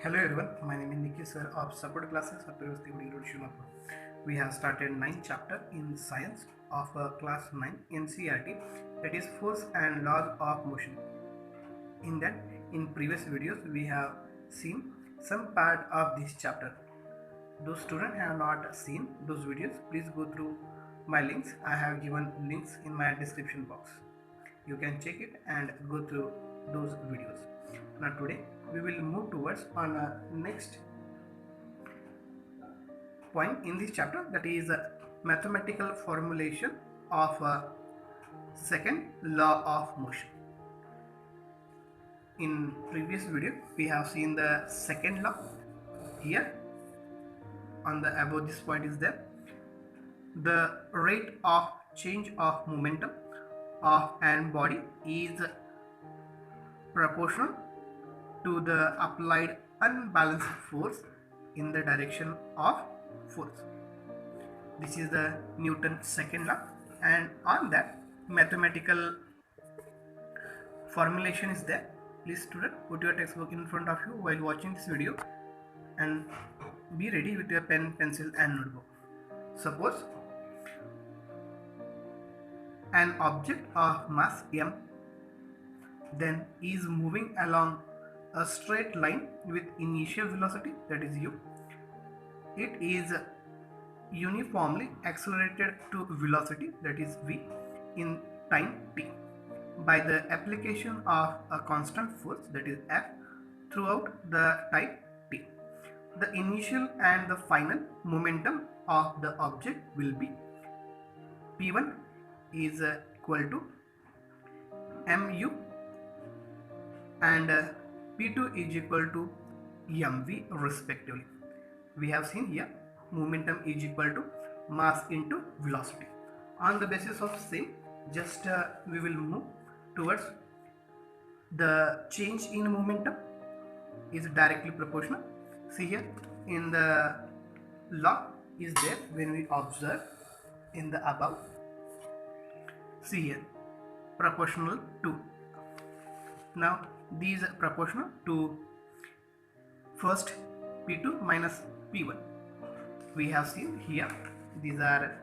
Hello everyone, my name is Nikki sir of support classes of Previously Shulapur. We have started 9th chapter in science of class 9 NCERT, that is force and laws of motion. In that, in previous videos we have seen some part of this chapter. Those students have not seen those videos, please go through my links. I have given links in my description box. You can check it and go through those videos. Now today we will move towards on next point in this chapter, that is mathematical formulation of second law of motion. In previous video we have seen the second law. Here on the above this point is there, the rate of change of momentum of an body is proportional to the applied unbalanced force in the direction of force. This is the Newton's second law, and on that mathematical formulation is there. Please student, put your textbook in front of you while watching this video and be ready with your pen, pencil and notebook. Suppose an object of mass m then is moving along a straight line with initial velocity, that is u. It is uniformly accelerated to velocity, that is v, in time t by the application of a constant force, that is f, throughout the time t. The initial and the final momentum of the object will be p1 is equal to mu and p2 is equal to mv respectively. We have seen here momentum is equal to mass into velocity. On the basis of same, just we will move towards the change in momentum is directly proportional. See here in the law is there when we observe in the above. See here proportional to. Now these are proportional to first p2 minus p1. We have seen here these are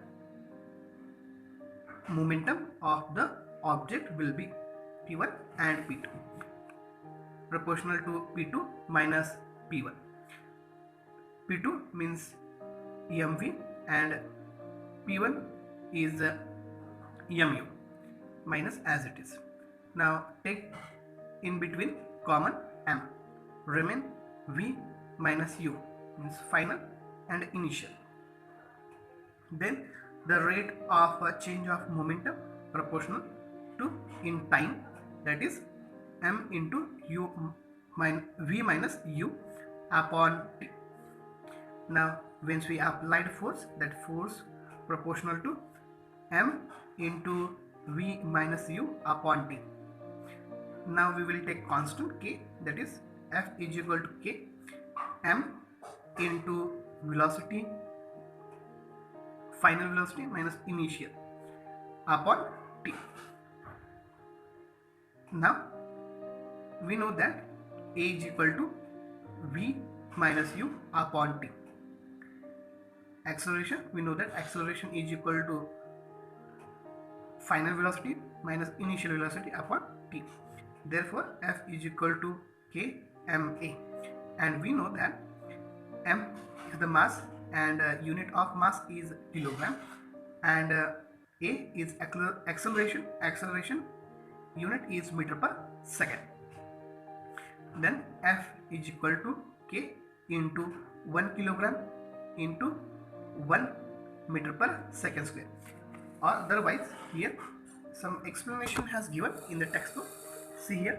momentum of the object will be p1 and p2 proportional to p2 minus p1. p2 means mv and p1 is mu minus as it is. Now take in between common m, remain v minus u means final and initial. Then the rate of change of momentum proportional to in time, that is m into u v minus u upon t. Now once we applied force, that force proportional to m into v minus u upon t. Now we will take constant k, that is f is equal to k m into velocity, final velocity minus initial upon t. Now we know that a is equal to v minus u upon t. Acceleration, we know that acceleration is equal to final velocity minus initial velocity upon t. Therefore f is equal to k ma, and we know that m is the mass and unit of mass is kilogram, and a is acceleration unit is meter per second. Then f is equal to k into 1 kilogram into 1 meter per second square, or otherwise here some explanation has given in the textbook. See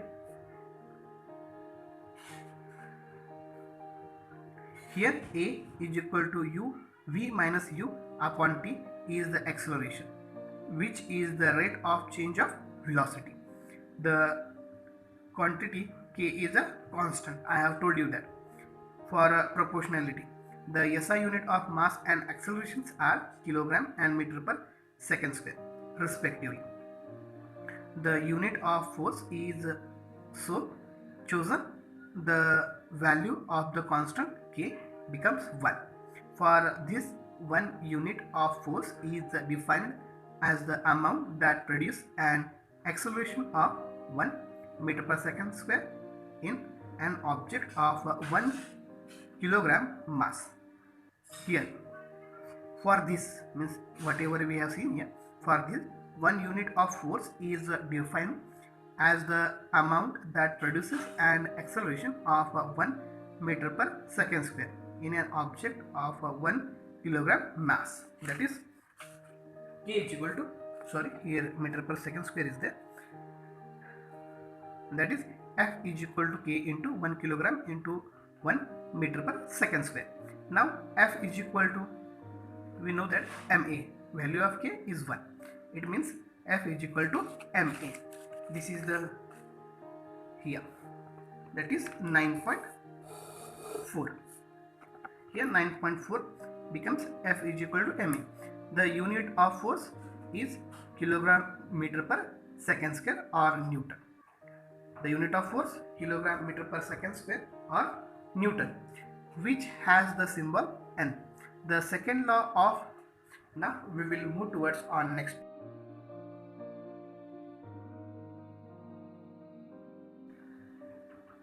here a is equal to u v minus u upon t is the acceleration, which is the rate of change of velocity. The quantity k is a constant, I have told you that. For proportionality, the SI unit of mass and accelerations are kilogram and meter per second square respectively. The unit of force is so chosen the value of the constant k becomes 1. For this, 1 unit of force is defined as the amount that produces an acceleration of 1 meter per second square in an object of 1 kilogram mass. Here, for this means whatever we have seen here, for this 1 unit of force is defined as the amount that produces an acceleration of 1 meter per second square in an object of 1 kilogram mass. That is k is equal to, sorry, here meter per second square is there, that is F is equal to k into 1 kilogram into 1 meter per second square. Now F is equal to, we know that MA, value of k is 1. It means F is equal to MA. This is the here, that is 9.4. Here 9.4 becomes F is equal to MA. The unit of force is kilogram meter per second square or Newton. The unit of force kilogram meter per second square or Newton, which has the symbol N. The second law of, now we will move towards on next.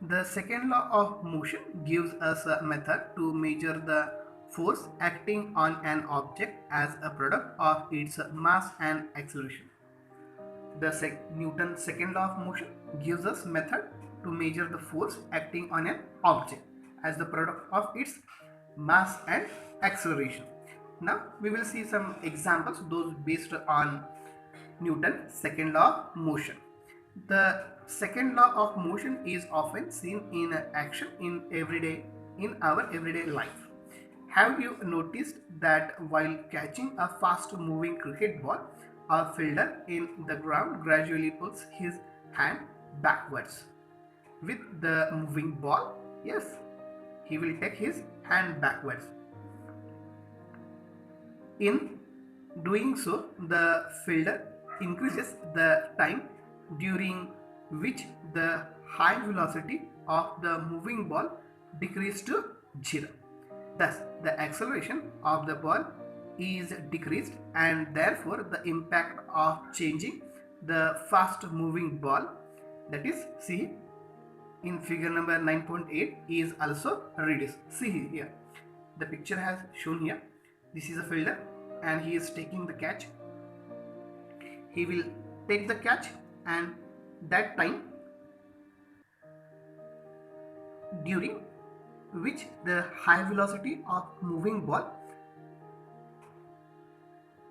The second law of motion gives us a method to measure the force acting on an object as a product of its mass and acceleration. The Newton's second law of motion gives us method to measure the force acting on an object as the product of its mass and acceleration. Now we will see some examples, those based on Newton's second law of motion. The second law of motion is often seen in action in our everyday life. Have you noticed that while catching a fast moving cricket ball, a fielder in the ground gradually pulls his hand backwards with the moving ball? Yes, he will take his hand backwards. In doing so, the fielder increases the time during which the high velocity of the moving ball decreases to 0. Thus, the acceleration of the ball is decreased, and therefore the impact of changing the fast moving ball, that is, see in figure number 9.8, is also reduced. See here, the picture has shown here. This is a fielder and he is taking the catch. He will take the catch, and that time during which the high velocity of moving ball,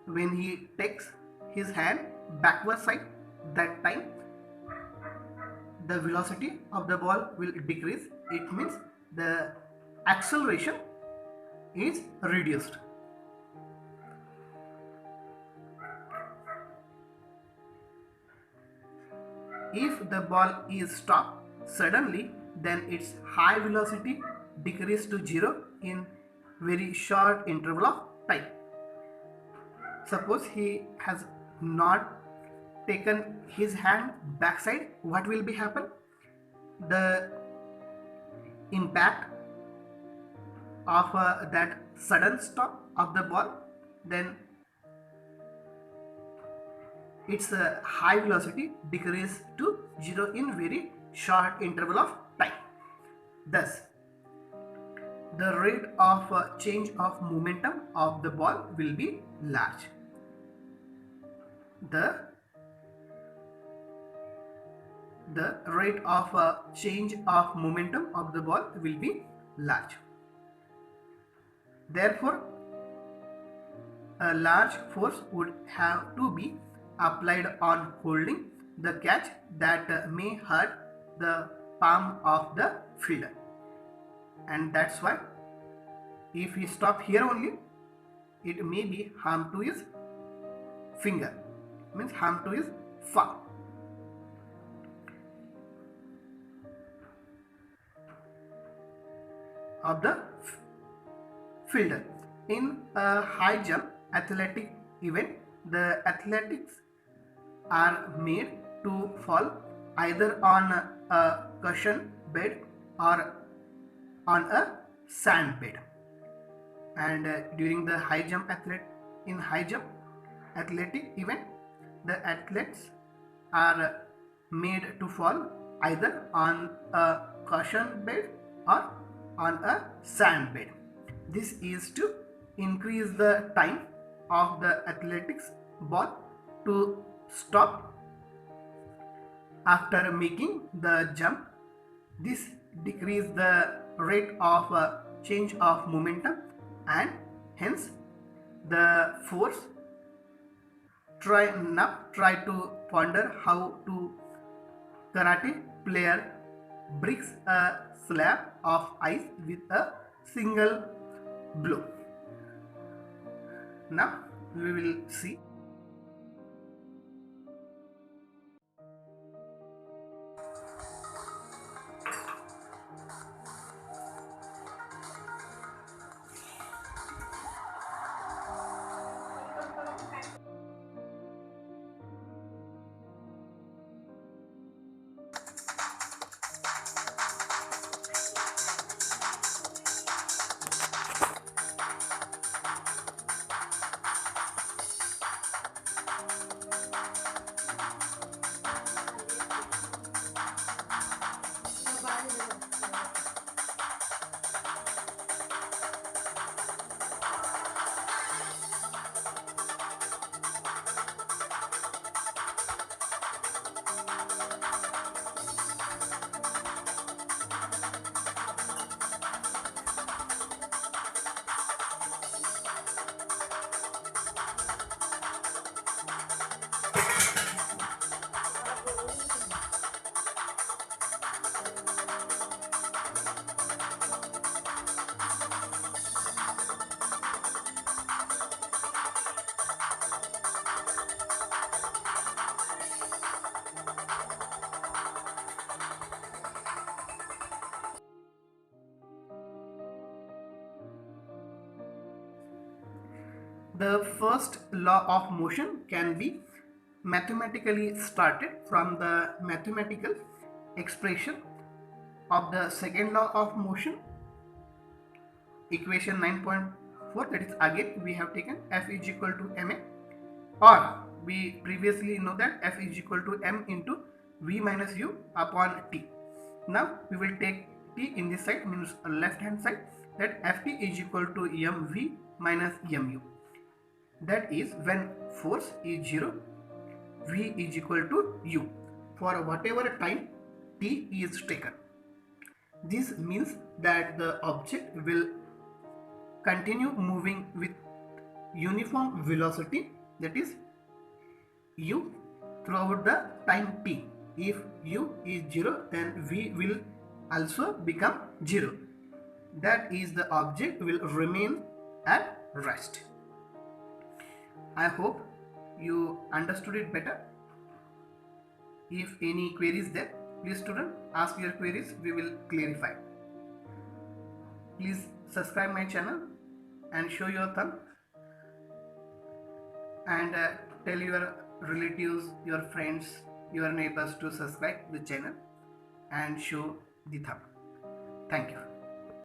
when he takes his hand backward side, that time the velocity of the ball will decrease. It means the acceleration is reduced. If the ball is stopped suddenly, then its high velocity decreases to 0 in very short interval of time. Suppose he has not taken his hand backside, what will be happen? The impact of that sudden stop of the ball, then its high velocity decreases to 0 in very short interval of time. Thus, the rate of change of momentum of the ball will be large. The rate of change of momentum of the ball will be large. Therefore, a large force would have to be applied on holding the catch that may hurt the palm of the fielder, and that's why if he stop here only, it may be harm to his finger, means harm to his palm. Of the fielder. In a high jump athletic event, the athletes are made to fall either on a cushion bed or on a sand bed. And during the high jump athletic event, the athletes are made to fall either on a cushion bed or on a sand bed. This is to increase the time of the athletics ball to stop after making the jump. This decreases the rate of change of momentum, and hence the force try to ponder how to karate player breaks a slab of ice with a single blow. Now we will see. The first law of motion can be mathematically started from the mathematical expression of the second law of motion, equation 9.4, that is again we have taken F is equal to ma, or we previously know that F is equal to m into v minus u upon t. Now we will take t in this side, means left hand side, that Ft is equal to mv minus mu. That is when force is 0, v is equal to u for whatever time t is taken. This means that the object will continue moving with uniform velocity, that is u, throughout the time t. If u is 0, then v will also become 0. That is, the object will remain at rest. I hope you understood it better. If any queries there, please student, ask your queries, we will clarify. Please subscribe my channel and show your thumb, and tell your relatives, your friends, your neighbors to subscribe the channel and show the thumb. Thank you.